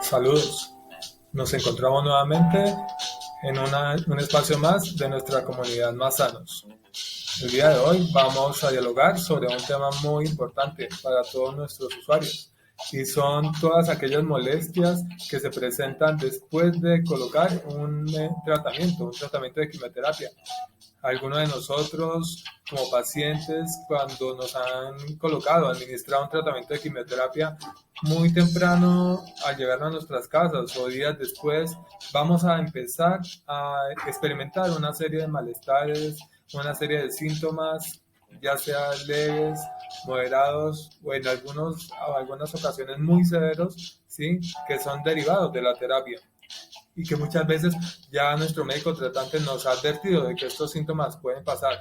Saludos. Nos encontramos nuevamente en un espacio más de nuestra comunidad Más Sanos. El día de hoy vamos a dialogar sobre un tema muy importante para todos nuestros usuarios y son todas aquellas molestias que se presentan después de colocar un tratamiento de quimioterapia. Algunos de nosotros, como pacientes, cuando nos han administrado un tratamiento de quimioterapia muy temprano al llegar a nuestras casas o días después, vamos a empezar a experimentar una serie de malestares, una serie de síntomas, ya sea leves, moderados o en algunas ocasiones muy severos, ¿sí? Que son derivados de la terapia y que muchas veces ya nuestro médico tratante nos ha advertido de que estos síntomas pueden pasar.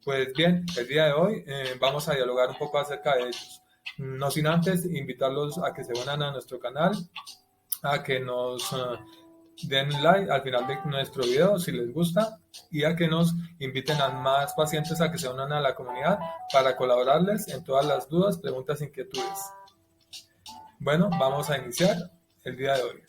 Pues bien, el día de hoy vamos a dialogar un poco acerca de ellos. No sin antes invitarlos a que se unan a nuestro canal, a que nos den like al final de nuestro video si les gusta y a que nos inviten a más pacientes a que se unan a la comunidad para colaborarles en todas las dudas, preguntas e inquietudes. Bueno, vamos a iniciar el día de hoy.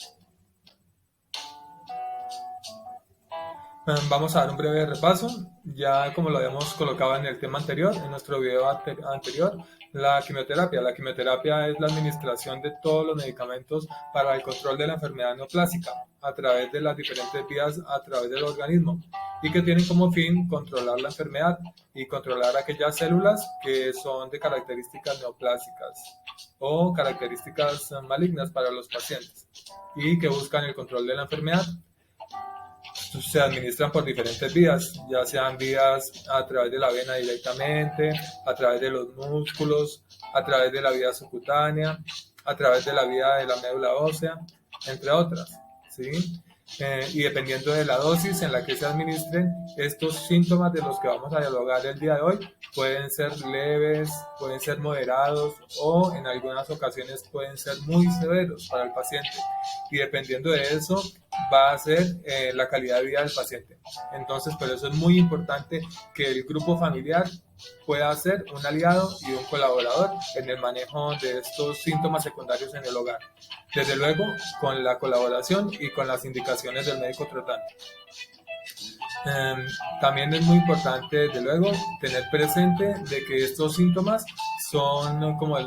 Vamos a dar un breve repaso, ya como lo habíamos colocado en el tema anterior, en nuestro video anterior, la quimioterapia. La quimioterapia es la administración de todos los medicamentos para el control de la enfermedad neoplásica a través de las diferentes vías a través del organismo y que tienen como fin controlar la enfermedad y controlar aquellas células que son de características neoplásicas o características malignas para los pacientes y que buscan el control de la enfermedad. Se administran por diferentes vías, ya sean vías a través de la vena directamente, a través de los músculos, a través de la vía subcutánea, a través de la vía de la médula ósea, entre otras, ¿sí? Y dependiendo de la dosis en la que se administren, estos síntomas de los que vamos a dialogar el día de hoy pueden ser leves, pueden ser moderados o en algunas ocasiones pueden ser muy severos para el paciente. Y dependiendo de eso va a ser la calidad de vida del paciente. Entonces, por eso es muy importante que el grupo familiar pueda ser un aliado y un colaborador en el manejo de estos síntomas secundarios en el hogar. Desde luego, con la colaboración y con las indicaciones del médico tratante. También es muy importante, desde luego, tener presente de que estos síntomas son, como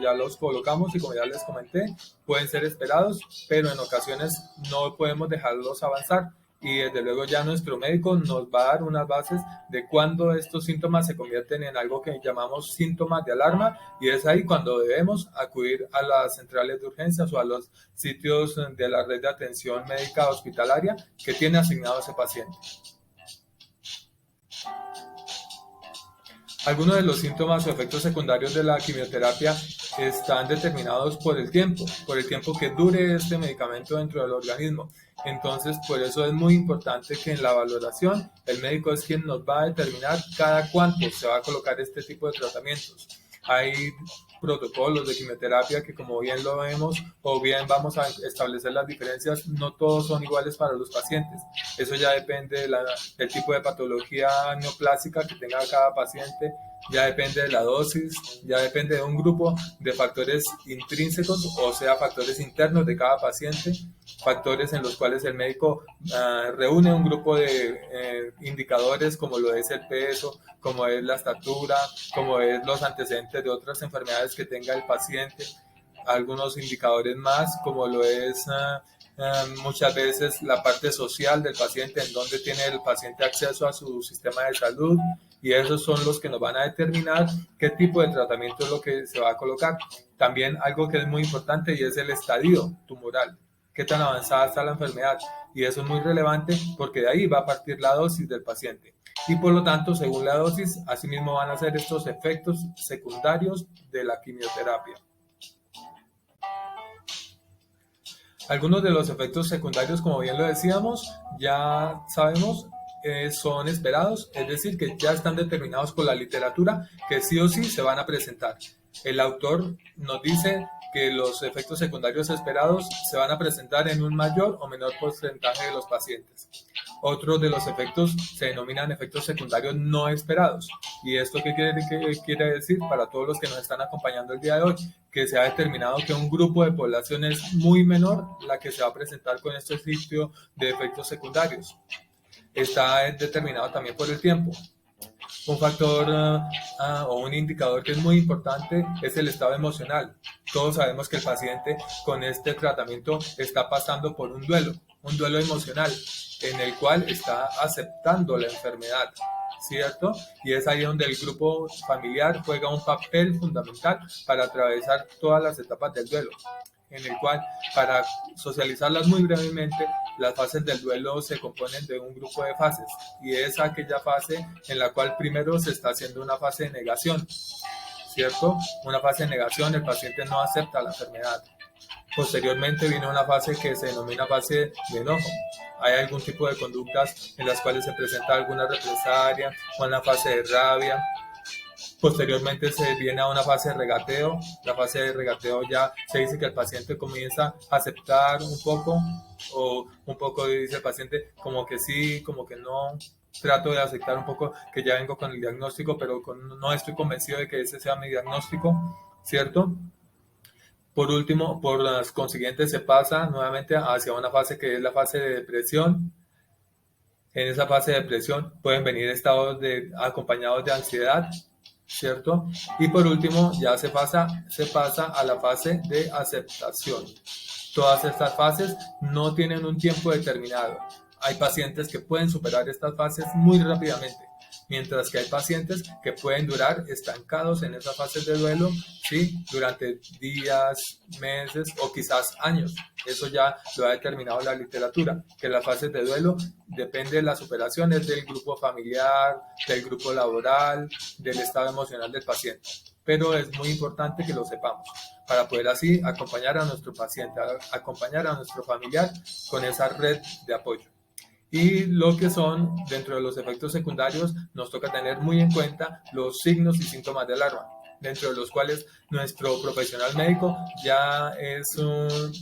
ya los colocamos y como ya les comenté, pueden ser esperados, pero en ocasiones no podemos dejarlos avanzar. Y desde luego ya nuestro médico nos va a dar unas bases de cuándo estos síntomas se convierten en algo que llamamos síntomas de alarma, y es ahí cuando debemos acudir a las centrales de urgencias o a los sitios de la red de atención médica hospitalaria que tiene asignado ese paciente. Algunos de los síntomas o efectos secundarios de la quimioterapia están determinados por el tiempo que dure este medicamento dentro del organismo. Entonces, por eso es muy importante que en la valoración el médico es quien nos va a determinar cada cuánto se va a colocar este tipo de tratamientos. Hay protocolos de quimioterapia que, como bien lo vemos o bien vamos a establecer las diferencias, no todos son iguales para los pacientes. Eso ya depende del tipo de patología neoplásica que tenga cada paciente, ya depende de la dosis, ya depende de un grupo de factores intrínsecos, o sea, factores internos de cada paciente, factores en los cuales el médico reúne un grupo de indicadores como lo es el peso, como es la estatura, como es los antecedentes de otras enfermedades que tenga el paciente, algunos indicadores más como lo es muchas veces la parte social del paciente, en donde tiene el paciente acceso a su sistema de salud, y esos son los que nos van a determinar qué tipo de tratamiento es lo que se va a colocar. También algo que es muy importante y es el estadio tumoral, qué tan avanzada está la enfermedad, y eso es muy relevante porque de ahí va a partir la dosis del paciente. Y por lo tanto, según la dosis, asimismo van a ser estos efectos secundarios de la quimioterapia. Algunos de los efectos secundarios, como bien lo decíamos, ya sabemos, son esperados, es decir, que ya están determinados por la literatura que sí o sí se van a presentar. El autor nos dice que los efectos secundarios esperados se van a presentar en un mayor o menor porcentaje de los pacientes. Otro de los efectos se denominan efectos secundarios no esperados. ¿Y esto qué quiere decir para todos los que nos están acompañando el día de hoy? Que se ha determinado que un grupo de población es muy menor la que se va a presentar con este tipo de efectos secundarios. Está determinado también por el tiempo. Un factor o un indicador que es muy importante es el estado emocional. Todos sabemos que el paciente con este tratamiento está pasando por un duelo emocional en el cual está aceptando la enfermedad, ¿cierto? Y es ahí donde el grupo familiar juega un papel fundamental para atravesar todas las etapas del duelo, en el cual, para socializarlas muy brevemente, las fases del duelo se componen de un grupo de fases, y es aquella fase en la cual primero se está haciendo una fase de negación, ¿cierto? Una fase de negación, el paciente no acepta la enfermedad. Posteriormente viene una fase que se denomina fase de enojo. Hay algún tipo de conductas en las cuales se presenta alguna represalia, o una fase de rabia. Posteriormente se viene a una fase de regateo. La fase de regateo ya se dice que el paciente comienza a aceptar un poco, o un poco dice el paciente como que sí, como que no. Trato de aceptar un poco que ya vengo con el diagnóstico, pero no estoy convencido de que ese sea mi diagnóstico, ¿cierto? Por último, por las consiguientes, se pasa nuevamente hacia una fase que es la fase de depresión. En esa fase de depresión pueden venir estados acompañados de ansiedad, ¿cierto? Y por último, ya se pasa a la fase de aceptación. Todas estas fases no tienen un tiempo determinado. Hay pacientes que pueden superar estas fases muy rápidamente, mientras que hay pacientes que pueden durar estancados en esas fases de duelo, ¿sí? Durante días, meses o quizás años. Eso ya lo ha determinado la literatura, que las fases de duelo depende de las superaciones del grupo familiar, del grupo laboral, del estado emocional del paciente. Pero es muy importante que lo sepamos para poder así acompañar a nuestro paciente, acompañar a nuestro familiar con esa red de apoyo. Y lo que son, dentro de los efectos secundarios, nos toca tener muy en cuenta los signos y síntomas de alarma, dentro de los cuales nuestro profesional médico ya es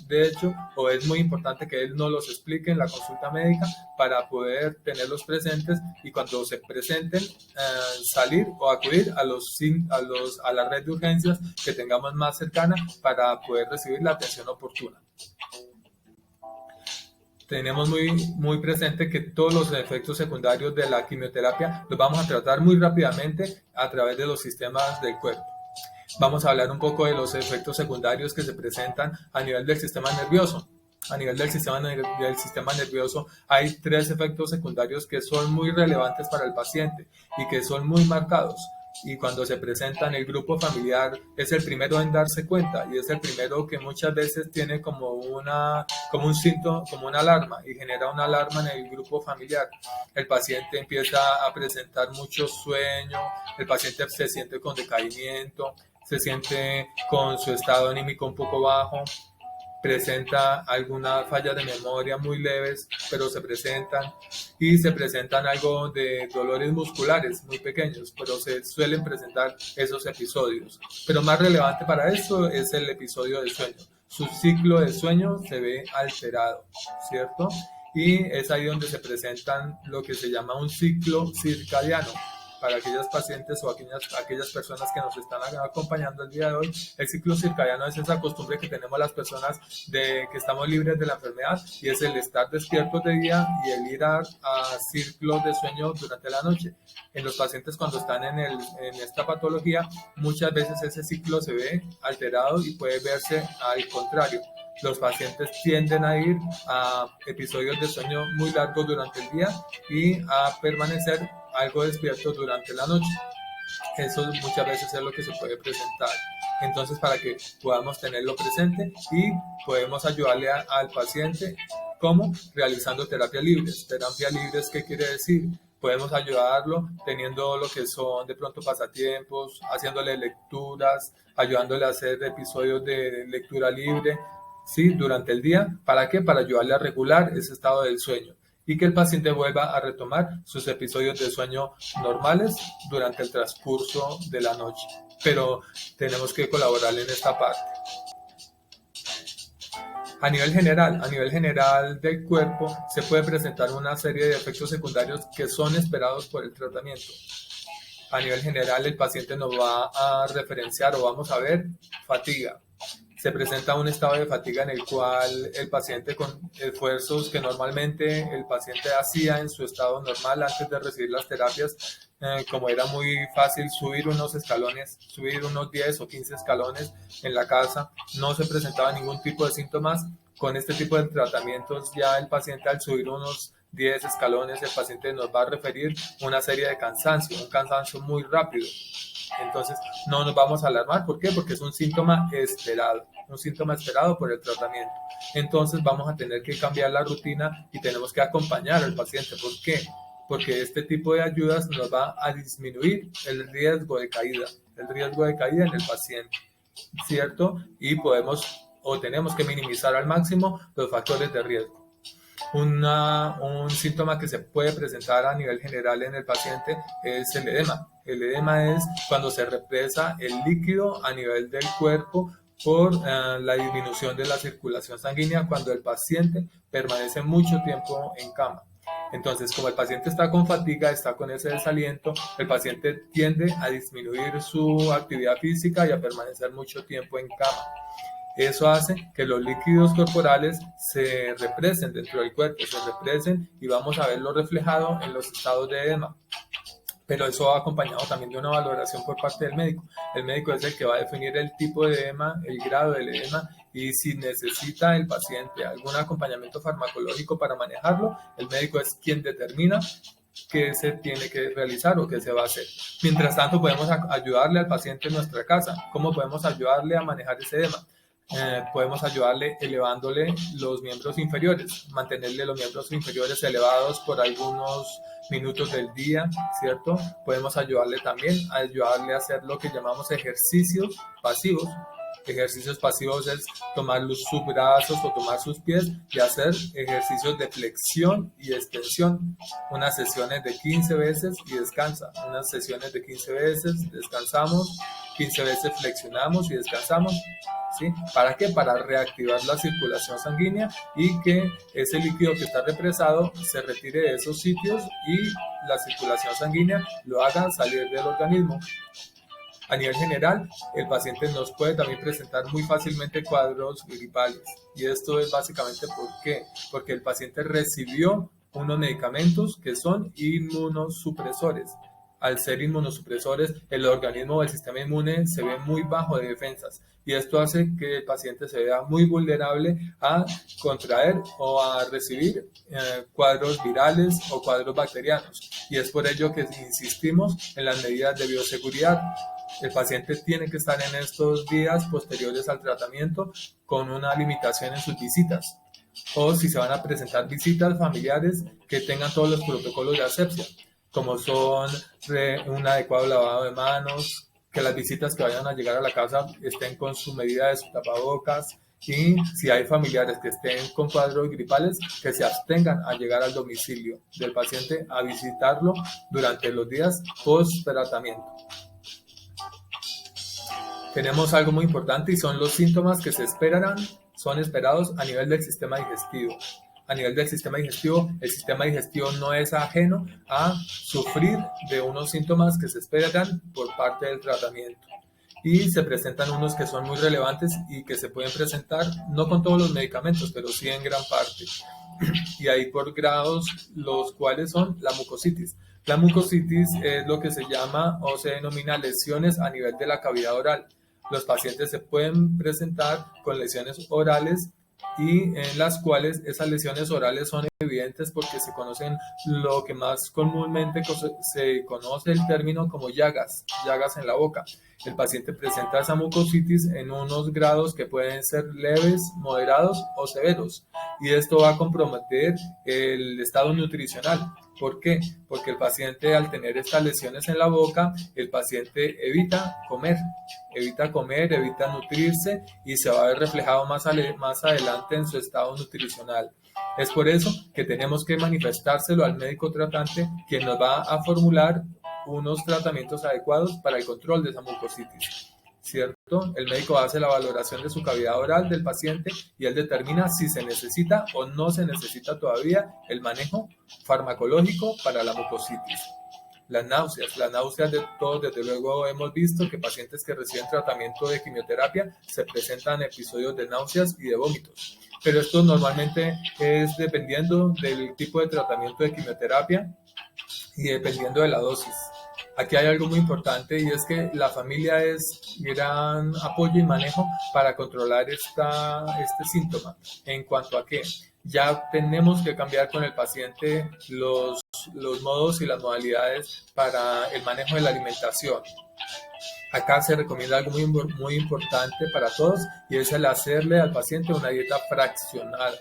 de hecho, o es muy importante que él nos los explique en la consulta médica para poder tenerlos presentes y cuando se presenten salir o acudir a la red de urgencias que tengamos más cercana para poder recibir la atención oportuna. Tenemos muy presente que todos los efectos secundarios de la quimioterapia los vamos a tratar muy rápidamente a través de los sistemas del cuerpo. Vamos a hablar un poco de los efectos secundarios que se presentan a nivel del sistema nervioso. A nivel del sistema nervioso hay 3 efectos secundarios que son muy relevantes para el paciente y que son muy marcados. Y cuando se presenta en el grupo familiar es el primero en darse cuenta y es el primero que muchas veces tiene como un síntoma, como una alarma, y genera una alarma en el grupo familiar. El paciente empieza a presentar mucho sueño, el paciente se siente con decaimiento, se siente con su estado anímico un poco bajo, presenta alguna falla de memoria muy leves, pero se presentan algo de dolores musculares muy pequeños, pero se suelen presentar esos episodios. Pero más relevante para esto es el episodio de sueño. Su ciclo de sueño se ve alterado, ¿cierto? Y es ahí donde se presentan lo que se llama un ciclo circadiano. Para aquellas pacientes o aquellas personas que nos están acompañando el día de hoy, el ciclo circadiano es esa costumbre que tenemos las personas de que estamos libres de la enfermedad, y es el estar despiertos de día y el ir a ciclos de sueño durante la noche. En los pacientes cuando están en esta patología, muchas veces ese ciclo se ve alterado y puede verse al contrario. Los pacientes tienden a ir a episodios de sueño muy largos durante el día y a permanecer algo despiertos durante la noche. Eso muchas veces es lo que se puede presentar. Entonces, para que podamos tenerlo presente y podemos ayudarle al paciente, ¿cómo? Realizando terapias libres. Terapias libres, ¿qué quiere decir? Podemos ayudarlo teniendo lo que son de pronto pasatiempos, haciéndole lecturas, ayudándole a hacer episodios de lectura libre, ¿sí? Durante el día. ¿Para qué? Para ayudarle a regular ese estado del sueño y que el paciente vuelva a retomar sus episodios de sueño normales durante el transcurso de la noche. Pero tenemos que colaborar en esta parte. A nivel general del cuerpo, se puede presentar una serie de efectos secundarios que son esperados por el tratamiento. A nivel general, el paciente nos va a referenciar o vamos a ver fatiga. Se presenta un estado de fatiga en el cual el paciente, con esfuerzos que normalmente el paciente hacía en su estado normal antes de recibir las terapias, como era muy fácil subir unos escalones, subir unos 10 o 15 escalones en la casa, no se presentaba ningún tipo de síntomas. Con este tipo de tratamientos, ya el paciente, al subir unos 10 escalones, el paciente nos va a referir una serie de cansancio, un cansancio muy rápido. Entonces, no nos vamos a alarmar. ¿Por qué? Porque es un síntoma esperado por el tratamiento. Entonces, vamos a tener que cambiar la rutina y tenemos que acompañar al paciente. ¿Por qué? Porque este tipo de ayudas nos va a disminuir el riesgo de caída en el paciente, ¿cierto? Y podemos o tenemos que minimizar al máximo los factores de riesgo. Un síntoma que se puede presentar a nivel general en el paciente es el edema. El edema es cuando se represa el líquido a nivel del cuerpo por la disminución de la circulación sanguínea cuando el paciente permanece mucho tiempo en cama. Entonces, como el paciente está con fatiga, está con ese desaliento, el paciente tiende a disminuir su actividad física y a permanecer mucho tiempo en cama. Eso hace que los líquidos corporales se represen dentro del cuerpo, se represen y vamos a verlo reflejado en los estados de edema. Pero eso va acompañado también de una valoración por parte del médico. El médico es el que va a definir el tipo de edema, el grado del edema y si necesita el paciente algún acompañamiento farmacológico para manejarlo, el médico es quien determina qué se tiene que realizar o qué se va a hacer. Mientras tanto, podemos ayudarle al paciente en nuestra casa. ¿Cómo podemos ayudarle a manejar ese edema? Podemos ayudarle elevándole los miembros inferiores, mantenerle los miembros inferiores elevados por algunos minutos del día, ¿cierto? Podemos ayudarle también a hacer lo que llamamos ejercicios pasivos. Ejercicios pasivos es tomar sus brazos o tomar sus pies y hacer ejercicios de flexión y extensión. Unas sesiones de 15 veces y descansa. Unas sesiones de 15 veces, descansamos, 15 veces flexionamos y descansamos. ¿Sí? ¿Para qué? Para reactivar la circulación sanguínea y que ese líquido que está represado se retire de esos sitios y la circulación sanguínea lo haga salir del organismo. A nivel general, el paciente nos puede también presentar muy fácilmente cuadros gripales. Y esto es básicamente ¿por qué? Porque el paciente recibió unos medicamentos que son inmunosupresores. Al ser inmunosupresores, el organismo o el sistema inmune se ve muy bajo de defensas y esto hace que el paciente se vea muy vulnerable a contraer o a recibir cuadros virales o cuadros bacterianos. Y es por ello que insistimos en las medidas de bioseguridad. El paciente tiene que estar en estos días posteriores al tratamiento con una limitación en sus visitas. O si se van a presentar visitas familiares, que tengan todos los protocolos de asepsia, como son un adecuado lavado de manos, que las visitas que vayan a llegar a la casa estén con su medida de su tapabocas y si hay familiares que estén con cuadros gripales, que se abstengan a llegar al domicilio del paciente a visitarlo durante los días post-tratamiento. Tenemos algo muy importante y son los síntomas que son esperados a nivel del sistema digestivo. A nivel del sistema digestivo, el sistema digestivo no es ajeno a sufrir de unos síntomas que se esperan por parte del tratamiento. Y se presentan unos que son muy relevantes y que se pueden presentar, no con todos los medicamentos, pero sí en gran parte. Y hay por grados, los cuales son la mucositis. La mucositis es lo que se llama o se denomina lesiones a nivel de la cavidad oral. Los pacientes se pueden presentar con lesiones orales y en las cuales esas lesiones orales son evidentes porque se conocen lo que más comúnmente se conoce el término como llagas en la boca. El paciente presenta esa mucositis en unos grados que pueden ser leves, moderados o severos y esto va a comprometer el estado nutricional. ¿Por qué? Porque el paciente, al tener estas lesiones en la boca, el paciente evita comer, evita nutrirse y se va a ver reflejado más adelante en su estado nutricional. Es por eso que tenemos que manifestárselo al médico tratante, quien nos va a formular unos tratamientos adecuados para el control de esa mucositis. ¿cierto? El médico hace la valoración de su cavidad oral del paciente y él determina si se necesita o no se necesita todavía el manejo farmacológico para la mucositis. Las náuseas de todos, desde luego hemos visto que pacientes que reciben tratamiento de quimioterapia se presentan episodios de náuseas y de vómitos, pero esto normalmente es dependiendo del tipo de tratamiento de quimioterapia y dependiendo de la dosis. Aquí hay algo muy importante y es que la familia es gran apoyo y manejo para controlar este síntoma. En cuanto a que ya tenemos que cambiar con el paciente los modos y las modalidades para el manejo de la alimentación. Acá se recomienda algo muy importante para todos y es el hacerle al paciente una dieta fraccionada.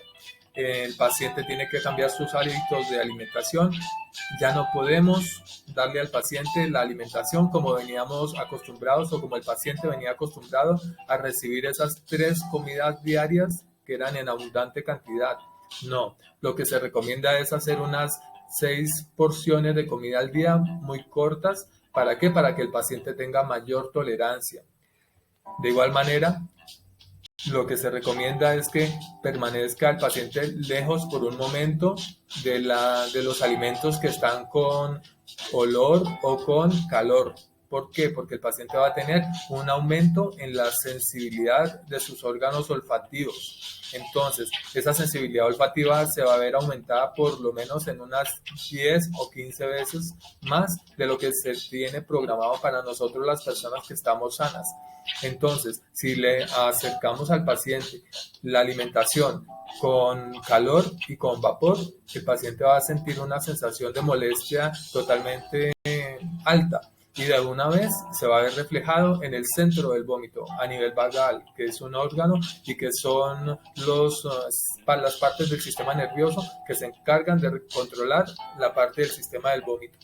El paciente tiene que cambiar sus hábitos de alimentación. Ya no podemos darle al paciente la alimentación como veníamos acostumbrados o como el paciente venía acostumbrado a recibir esas 3 comidas diarias que eran en abundante cantidad. No, lo que se recomienda es hacer unas 6 porciones de comida al día muy cortas. ¿Para qué? Para que el paciente tenga mayor tolerancia. De igual manera, lo que se recomienda es que permanezca el paciente lejos por un momento de los alimentos que están con olor o con calor. ¿Por qué? Porque el paciente va a tener un aumento en la sensibilidad de sus órganos olfativos. Entonces, esa sensibilidad olfativa se va a ver aumentada por lo menos en unas 10 o 15 veces más de lo que se tiene programado para nosotros las personas que estamos sanas. Entonces, si le acercamos al paciente la alimentación con calor y con vapor, el paciente va a sentir una sensación de molestia totalmente alta y de alguna vez se va a ver reflejado en el centro del vómito, a nivel vagal, que es un órgano y que son las partes del sistema nervioso que se encargan de controlar la parte del sistema del vómito.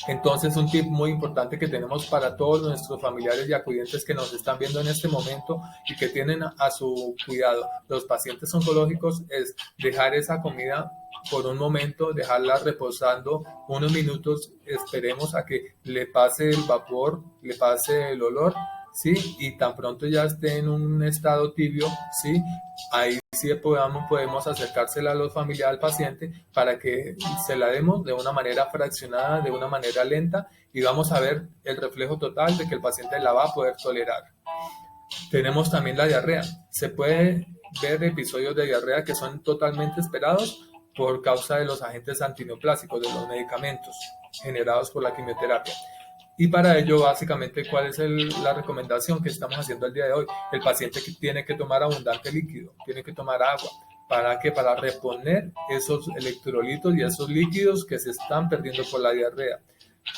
Entonces, un tip muy importante que tenemos para todos nuestros familiares y acudientes que nos están viendo en este momento y que tienen a su cuidado los pacientes oncológicos es dejar esa comida por un momento, dejarla reposando unos minutos, esperemos a que le pase el vapor, le pase el olor, ¿sí? Y tan pronto ya esté en un estado tibio, ¿sí? Ahí sí podemos acercársela a los familiares al paciente para que se la demos de una manera fraccionada, de una manera lenta y vamos a ver el reflejo total de que el paciente la va a poder tolerar. Tenemos también la diarrea. Se puede ver episodios de diarrea que son totalmente esperados por causa de los agentes antineoplásicos, de los medicamentos generados por la quimioterapia. Y para ello, básicamente, ¿cuál es la recomendación que estamos haciendo el día de hoy? El paciente tiene que tomar abundante líquido, tiene que tomar agua. ¿Para qué? Para reponer esos electrolitos y esos líquidos que se están perdiendo por la diarrea.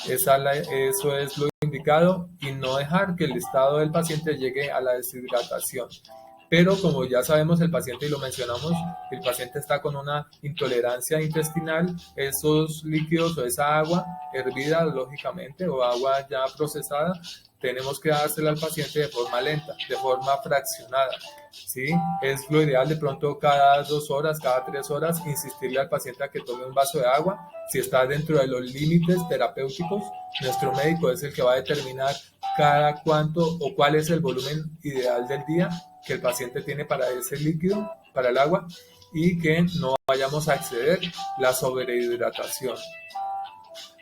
Eso es lo indicado y no dejar que el estado del paciente llegue a la deshidratación. Pero como ya sabemos el paciente, y lo mencionamos, el paciente está con una intolerancia intestinal, esos líquidos o esa agua hervida, lógicamente, o agua ya procesada, tenemos que dársela al paciente de forma lenta, de forma fraccionada, ¿sí? Es lo ideal de pronto cada 2 horas, cada 3 horas, insistirle al paciente a que tome un vaso de agua. Si está dentro de los límites terapéuticos, nuestro médico es el que va a determinar cada cuánto o cuál es el volumen ideal del día que el paciente tiene para ese líquido, para el agua, y que no vayamos a exceder la sobrehidratación.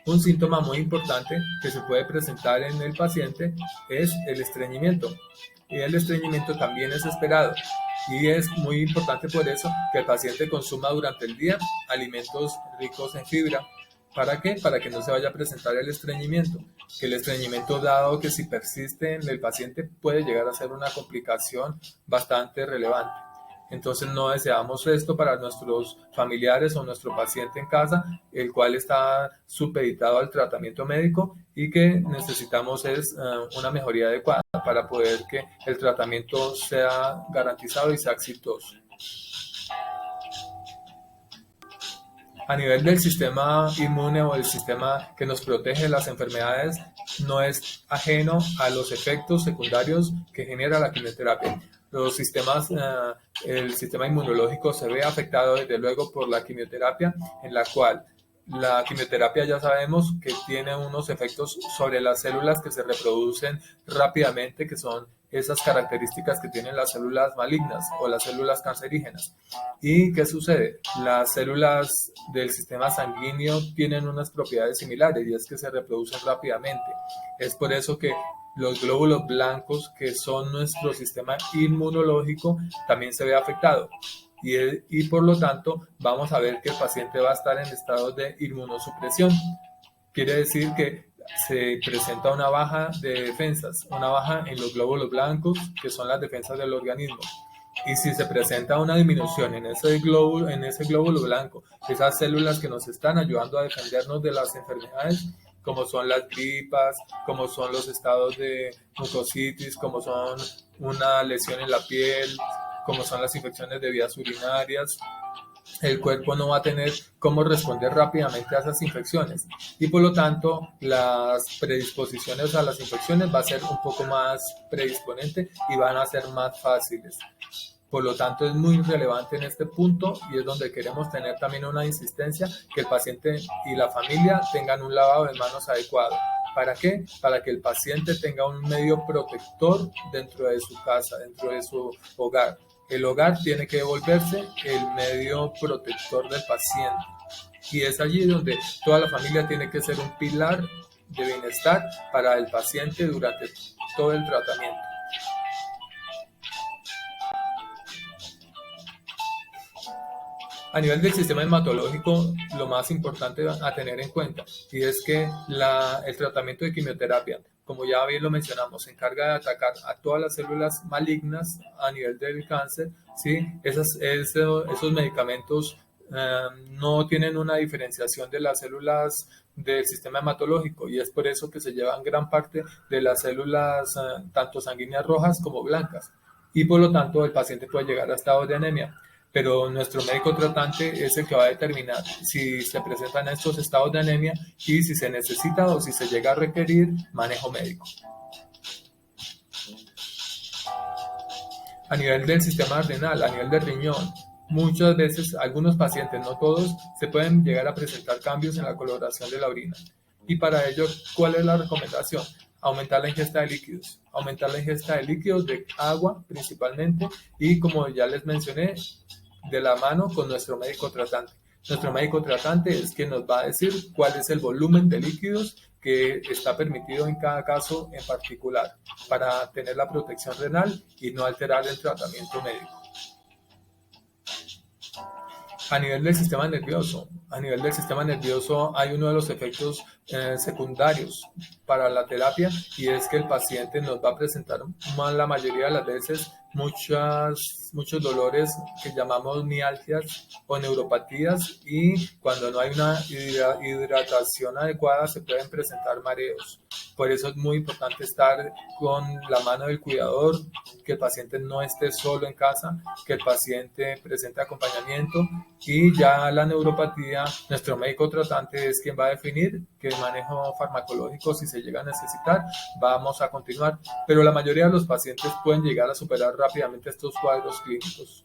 Un síntoma muy importante que se puede presentar en el paciente es el estreñimiento. Y el estreñimiento también es esperado. Y es muy importante por eso que el paciente consuma durante el día alimentos ricos en fibra. ¿Para qué? Para que no se vaya a presentar el estreñimiento. Que el estreñimiento, dado que si persiste en el paciente, puede llegar a ser una complicación bastante relevante. Entonces no deseamos esto para nuestros familiares o nuestro paciente en casa, el cual está supeditado al tratamiento médico y que necesitamos es una mejoría adecuada para poder que el tratamiento sea garantizado y sea exitoso. A nivel del sistema inmune o el sistema que nos protege de las enfermedades, no es ajeno a los efectos secundarios que genera la quimioterapia. El sistema inmunológico se ve afectado desde luego por la quimioterapia, en la cual La quimioterapia ya sabemos que tiene unos efectos sobre las células que se reproducen rápidamente, que son esas características que tienen las células malignas o las células cancerígenas. ¿Y qué sucede? Las células del sistema sanguíneo tienen unas propiedades similares y es que se reproducen rápidamente. Es por eso que los glóbulos blancos, que son nuestro sistema inmunológico, también se ve afectado. Y por lo tanto vamos a ver que el paciente va a estar en estado de inmunosupresión. Quiere decir que se presenta una baja de defensas, una baja en los glóbulos blancos, que son las defensas del organismo. Y si se presenta una disminución en ese glóbulo blanco, esas células que nos están ayudando a defendernos de las enfermedades, como son las gripas, como son los estados de mucositis, como son una lesión en la piel, como son las infecciones de vías urinarias, el cuerpo no va a tener cómo responder rápidamente a esas infecciones y por lo tanto las predisposiciones a las infecciones va a ser un poco más predisponente y van a ser más fáciles. Por lo tanto, es muy relevante en este punto y es donde queremos tener también una insistencia que el paciente y la familia tengan un lavado de manos adecuado. ¿Para qué? Para que el paciente tenga un medio protector dentro de su casa, dentro de su hogar. El hogar tiene que volverse el medio protector del paciente. Y es allí donde toda la familia tiene que ser un pilar de bienestar para el paciente durante todo el tratamiento. A nivel del sistema hematológico, lo más importante a tener en cuenta y es que el tratamiento de quimioterapia, como ya bien lo mencionamos, se encarga de atacar a todas las células malignas a nivel del cáncer, ¿sí? Esos medicamentos no tienen una diferenciación de las células del sistema hematológico y es por eso que se llevan gran parte de las células tanto sanguíneas rojas como blancas y por lo tanto el paciente puede llegar a estados de anemia. Pero nuestro médico tratante es el que va a determinar si se presentan estos estados de anemia y si se necesita o si se llega a requerir manejo médico. A nivel del sistema renal, a nivel del riñón, muchas veces, algunos pacientes, no todos, se pueden llegar a presentar cambios en la coloración de la orina. Y para ello, ¿cuál es la recomendación? Aumentar la ingesta de líquidos. Aumentar la ingesta de líquidos, de agua principalmente, y como ya les mencioné, de la mano con nuestro médico tratante. Nuestro médico tratante es quien nos va a decir cuál es el volumen de líquidos que está permitido en cada caso en particular para tener la protección renal y no alterar el tratamiento médico. A nivel del sistema nervioso, hay uno de los efectos secundarios para la terapia y es que el paciente nos va a presentar la mayoría de las veces muchos dolores que llamamos mialgias o neuropatías y cuando no hay una hidratación adecuada se pueden presentar mareos. Por eso es muy importante estar con la mano del cuidador, que el paciente no esté solo en casa, que el paciente presente acompañamiento y ya la neuropatía, nuestro médico tratante es quien va a definir qué manejo farmacológico si se llega a necesitar, vamos a continuar, pero la mayoría de los pacientes pueden llegar a superar rápidamente estos cuadros clínicos.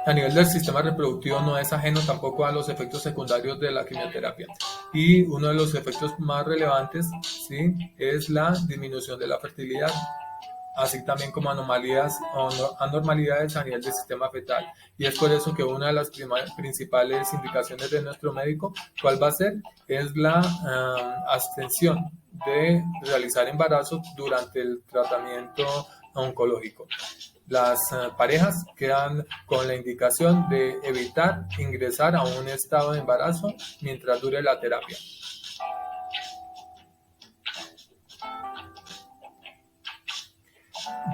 A nivel del sistema reproductivo no es ajeno tampoco a los efectos secundarios de la quimioterapia. Y uno de los efectos más relevantes, ¿sí?, es la disminución de la fertilidad, así también como anormalidades a nivel del sistema fetal. Y es por eso que una de las principales indicaciones de nuestro médico, ¿cuál va a ser? Es la abstención de realizar embarazo durante el tratamiento oncológico. Las parejas quedan con la indicación de evitar ingresar a un estado de embarazo mientras dure la terapia.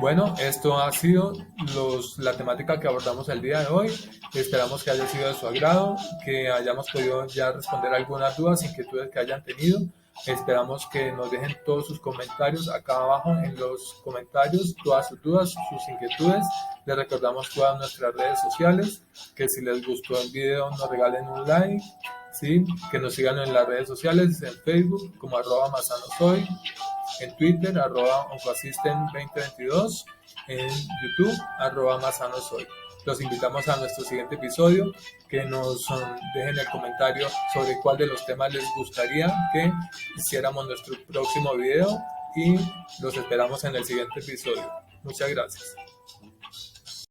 Bueno, esto ha sido la temática que abordamos el día de hoy. Esperamos que haya sido de su agrado, que hayamos podido ya responder algunas dudas, inquietudes que hayan tenido. Esperamos que nos dejen todos sus comentarios acá abajo en los comentarios, todas sus dudas, sus inquietudes. Les recordamos todas nuestras redes sociales, que si les gustó el video nos regalen un like, ¿sí?, que nos sigan en las redes sociales, en Facebook como @masanosoy, en Twitter @oncoasisten2022, en YouTube @masanosoy. Los invitamos a nuestro siguiente episodio, que nos dejen el comentario sobre cuál de los temas les gustaría que hiciéramos nuestro próximo video y los esperamos en el siguiente episodio. Muchas gracias.